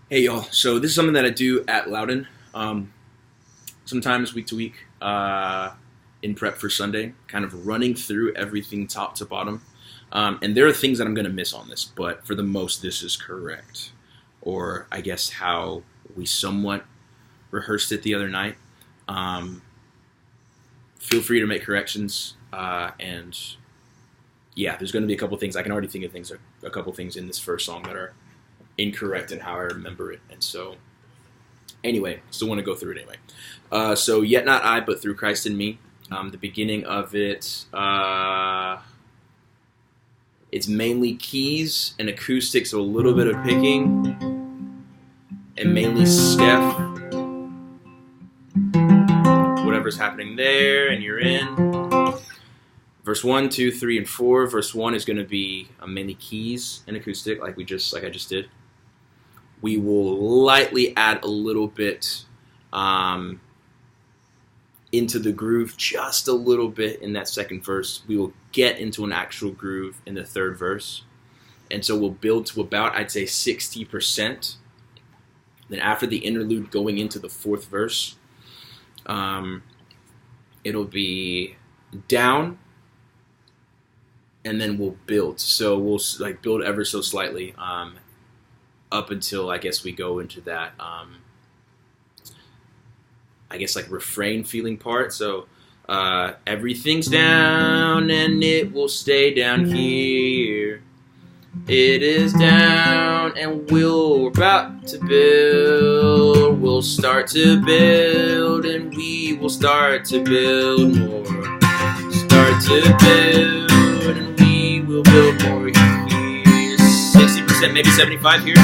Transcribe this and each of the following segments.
Hey y'all, so this is something that I do at Loudoun, sometimes week to week, in prep for Sunday, kind of running through everything top to bottom. And there are things that I'm going to miss on this, but for the most, this is correct. Or I guess how we somewhat rehearsed it the other night. Um, Feel free to make corrections, and yeah, there's going to be a couple things. I can already think of things, a couple things in this first song that are incorrect in how I remember it. And so, anyway, still want to go through it anyway. So, yet not I, but through Christ in me. The beginning of it, it's mainly keys and acoustics, so a little bit of picking, and mainly Steph. Whatever's happening there, and you're in. Verse 1, 2, 3, and 4. Verse 1 is going to be mainly keys and acoustic, like I just did. We will lightly add a little bit into the groove, just a little bit in that second verse. We will get into an actual groove in the third verse. And so we'll build to about, I'd say, 60%. Then after the interlude going into the fourth verse, it'll be down, and then we'll build. So we'll build ever so slightly up until I guess we go into that refrain feeling part. So everything's down and it will stay down here. It is down and we're about to build. We'll start to build and we will start to build more. Start to build and we will build more here. 60%, maybe 75 here.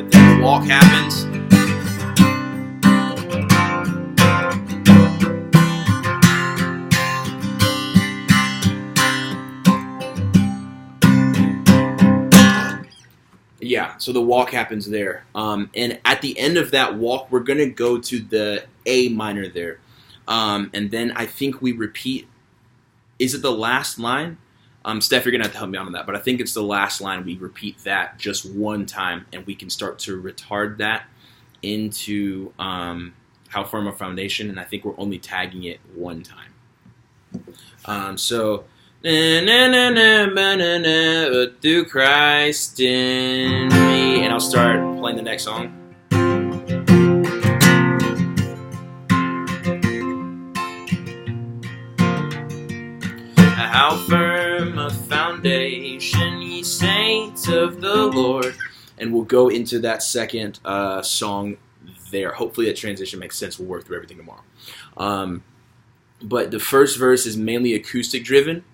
The walk happens. Yeah, so the walk happens there. And at the end of that walk, we're going to go to the A minor there. And then I think we repeat. Is it the last line? Steph, you're going to have to help me out on that. But I think it's the last line. We repeat that just one time, and we can start to retard that into How Firm a Foundation. And I think we're only tagging it one time. So... through Christ in me, and I'll start playing the next song. How firm a foundation, ye saints of the Lord. And we'll go into that second song there. Hopefully that transition makes sense. We'll work through everything tomorrow. But the first verse is mainly acoustic driven.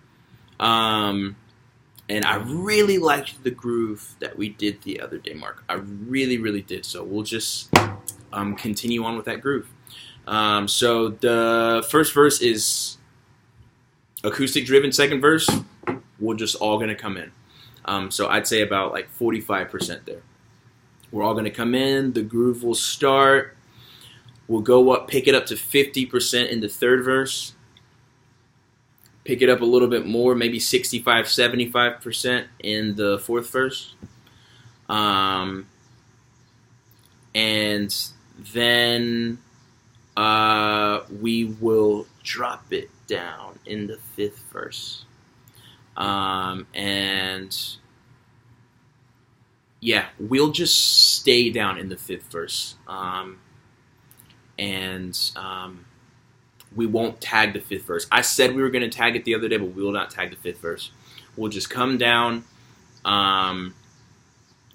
And I really liked the groove that we did the other day, Mark. I really, really did. So we'll just continue on with that groove. So the first verse is acoustic driven. Second verse, we're just all going to come in. So I'd say about 45% there. We're all going to come in. The groove will start. We'll go up, pick it up to 50% in the third verse. Pick it up a little bit more, maybe 65, 75% in the fourth verse. And then we will drop it down in the fifth verse. And yeah, we'll just stay down in the fifth verse. We won't tag the fifth verse. I said we were going to tag it the other day, but we will not tag the fifth verse. We'll just come down, and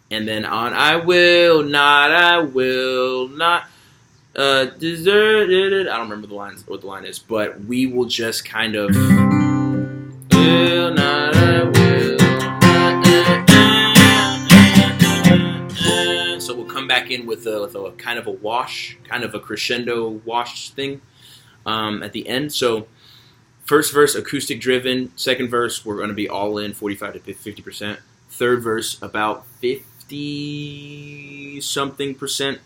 then on I will not desert it. I don't remember what the line is, but we will just kind of will not, I will not. So we'll come back in with a kind of a wash, kind of a crescendo wash thing. At the end. So first verse, acoustic driven. Second verse, we're going to be all in, 45 to 50%. Third verse, about 50-something percent.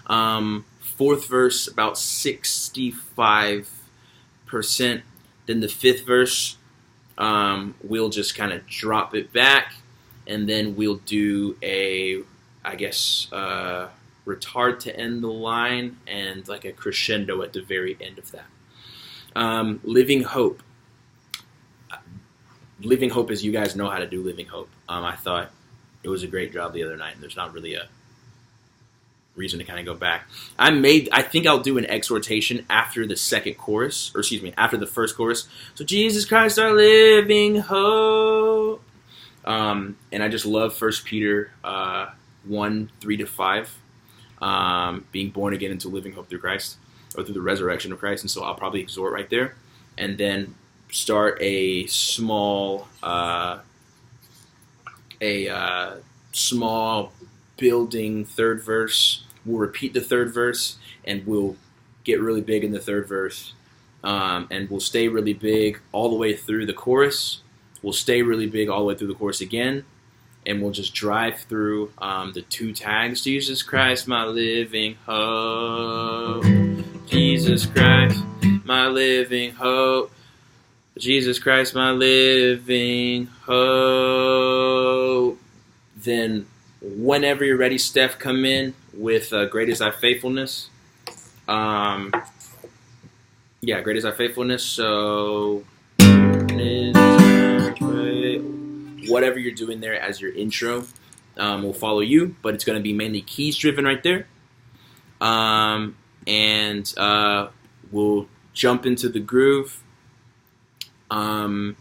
Fourth verse, about 65%. Then the fifth verse, we'll just kind of drop it back, and then we'll do a, I guess, retard to end the line and like a crescendo at the very end of that. Living Hope. Living Hope, as you guys know how to do Living Hope. I thought it was a great job the other night, and there's not really a reason to kind of go back. I think I'll do an exhortation after the second chorus, or excuse me, after the first chorus. So Jesus Christ, our living hope. And I just love 1 Peter 1, 3-5, being born again into living hope through Christ, or through the resurrection of Christ. And so I'll probably exhort right there, and then start a small building third verse. We'll repeat the third verse, and we'll get really big in the third verse, and we'll stay really big all the way through the chorus. We'll stay really big all the way through the chorus again, and we'll just drive through the two tags. Jesus Christ, my living hope. Jesus Christ, my living hope. Jesus Christ, my living hope. Then, whenever you're ready, Steph, come in with Great is Thy Faithfulness. Great is Thy Faithfulness. So, whatever you're doing there as your intro will follow you, but it's going to be mainly keys driven right there. And we'll jump into the groove in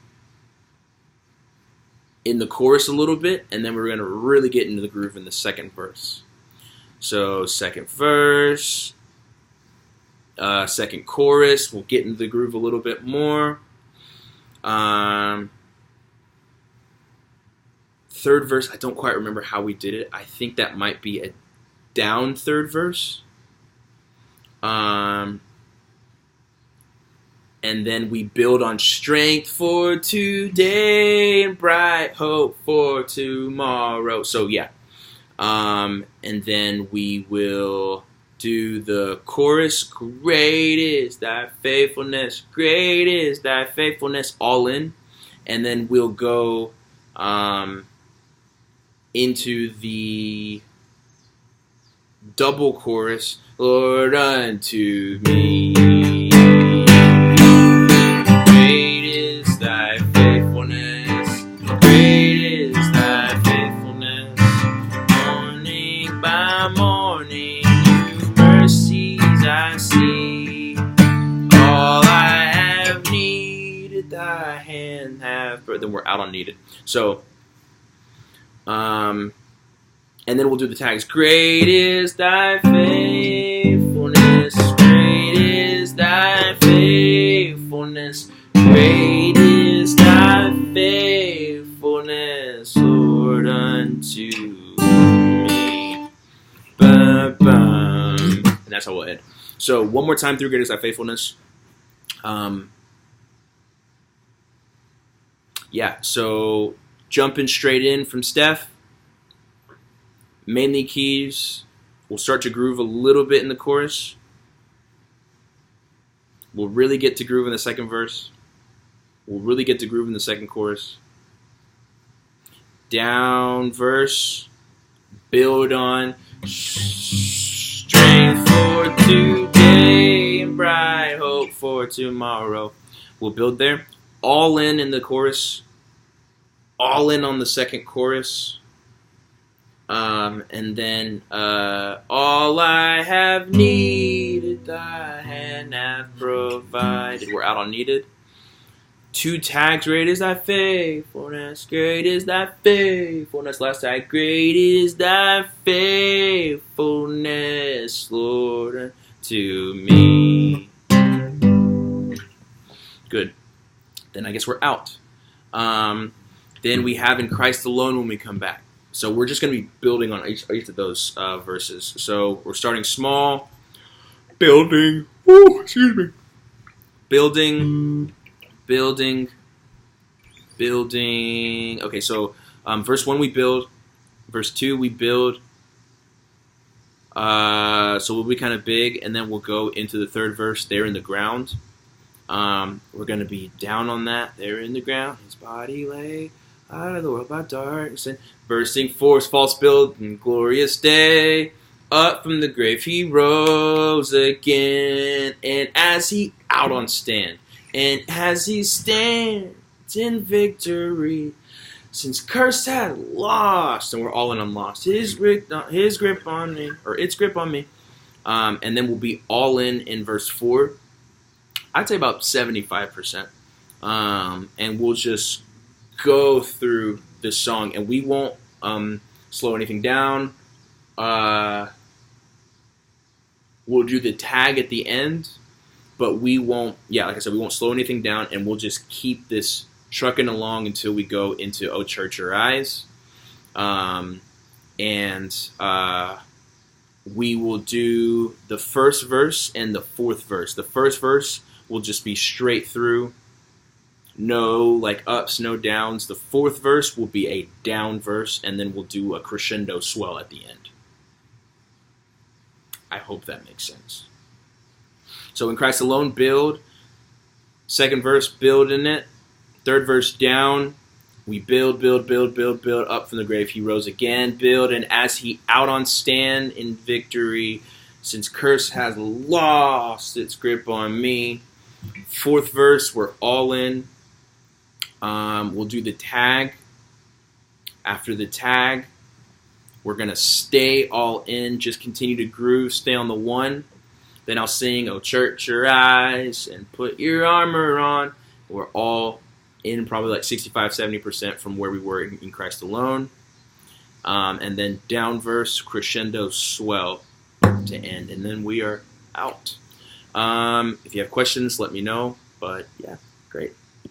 the chorus a little bit, and then we're going to really get into the groove in the second verse. So second verse, second chorus, we'll get into the groove a little bit more. Third verse, I don't quite remember how we did it. I think that might be a down third verse. And then we build on strength for today and bright hope for tomorrow. So yeah. And then we will do the chorus. Great is thy faithfulness. Great is thy faithfulness. All in. And then we'll go into the double chorus. Lord, unto me. Then we're out on needed. So, and then we'll do the tags. Great is thy faithfulness. Great is thy faithfulness. Great is thy faithfulness, Lord, unto me. Bum, bum. And that's how we'll end. So, one more time through Great is thy faithfulness. So jumping straight in from Steph, mainly keys. We'll start to groove a little bit in the chorus. We'll really get to groove in the second verse. We'll really get to groove in the second chorus. Down verse, build on strength for today and bright hope for tomorrow. We'll build there. All in the chorus, all in on the second chorus, and then all I have needed, thy hand hath provided. We're out on needed. Two tags. Great is thy faithfulness. Great is thy faithfulness. Last tag. Great is thy faithfulness, Lord, to me. Good. Then I guess we're out. Then we have in Christ alone when we come back. So we're just going to be building on each of those verses. So we're starting small, building, building. Okay, so verse 1 we build, verse 2 we build. So we'll be kind of big, and then we'll go into the third verse there in the ground. We're going to be down on that. There in the ground, his body lay out of the world by darkness and bursting forth, false build, and glorious day. Up from the grave he rose again, and as he out on stand, and as he stands in victory, since curse had lost, and we're all in on lost, his grip on me, or its grip on me, and then we'll be all in verse 4. I'd say about 75%, and we'll just go through the song, and we won't slow anything down. We'll do the tag at the end, but we won't, like I said, we won't slow anything down, and we'll just keep this trucking along until we go into "Oh Church Arise." We will do the first verse and the fourth verse. The first verse will just be straight through, no like ups, no downs. The fourth verse will be a down verse, and then we'll do a crescendo swell at the end. I hope that makes sense. So in Christ alone, build. Second verse, build in it. Third verse, down. We build up from the grave. He rose again, build, and as he out on stand in victory, since curse has lost its grip on me. Fourth verse, we're all in. We'll do the tag. After the tag, we're going to stay all in, just continue to groove, stay on the one. Then I'll sing, "Oh Church, Arise, and put your armor on." We're all in probably like 65-70% from where we were in Christ alone. And then down verse, crescendo swell to end. And then we are out. If you have questions, let me know. But yeah, great.